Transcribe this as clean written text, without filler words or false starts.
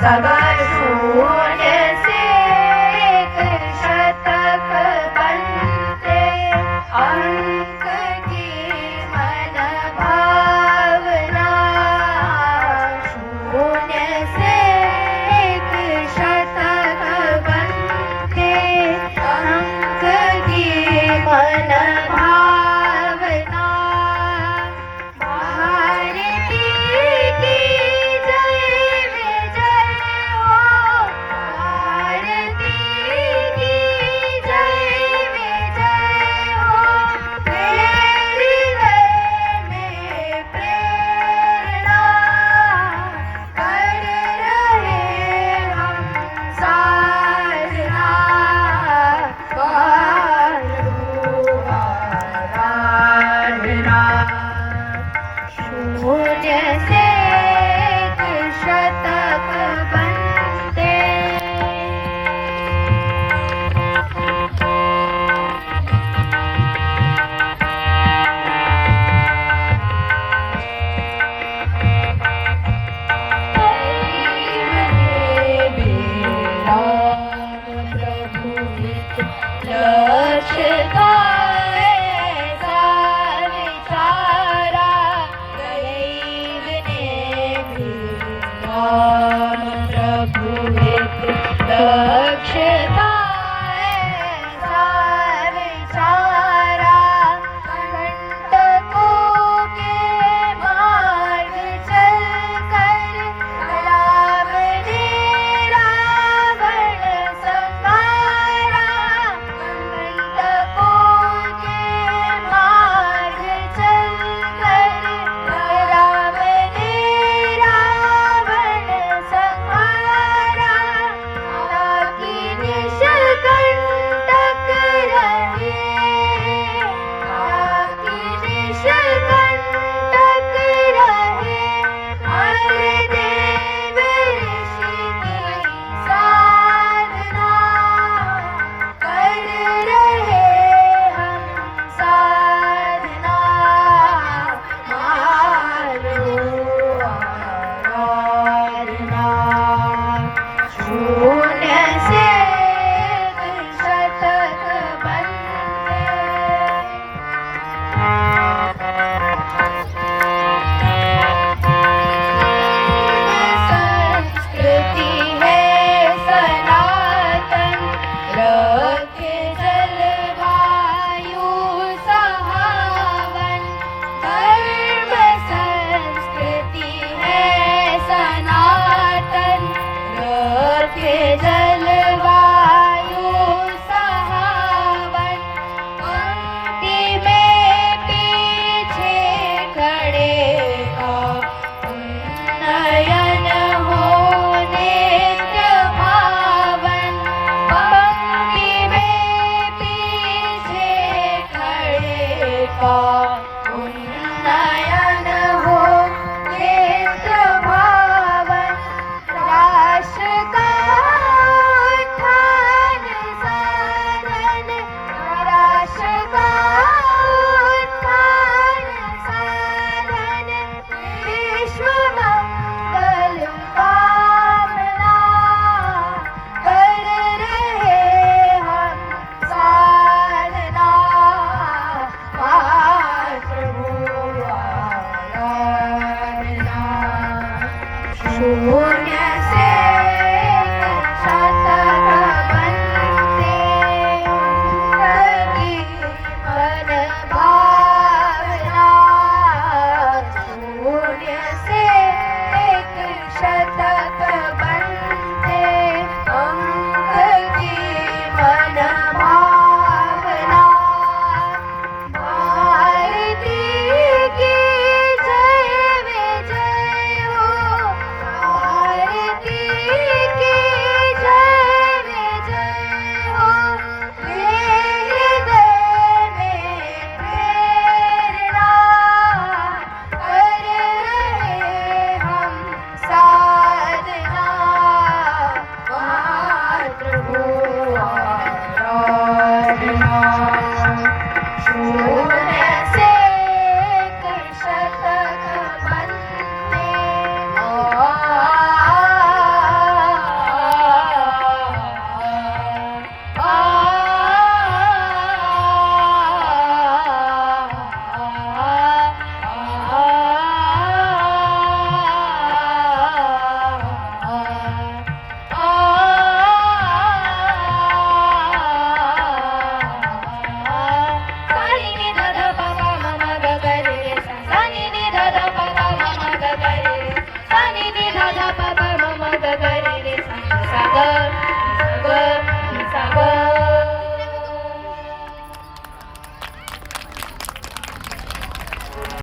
सगा शून्य से एक शतक बनते अंक की मन भावना शून्य से एक शतक बनते अंक की मन भावना भारती की जय विजय हो भारती की जय विजय हो तेरी लय में प्रेरणा कर रहे हम साधना आराधना शून्य से एक शतक बनते लक्ष्य का ऐसा विचारा दैव ने भी राम प्रभु हित लक्ष्य का ऐसा विचारा कंटकों के मार्ग चलकर राम ने रावण संहारा कंटकों के मार्ग चलकर राम ने रावण संहारा ताकि निष्कंटक रहे ताकि निष्कंटक रहे हर देव ऋषि की साधना कर रहे हम साधना मानो आराधना शून्य से एक शतक बनते संस्कृति है सनातन रखे जलवायु सहावन धर्म संस्कृति है सनातन रखे जलवायु सहावन पंक्ति में पीछे खड़े का उन्नयन हो नित्य भावन पंक्ति में पीछे खड़े का उन्नयन हो नित्य भावन राष्ट्र का उत्थान साधन राष्ट्र का उत्थान साधन विश्व मंगल कामना कर रहे हम साधना मातृभूआराधना शून्य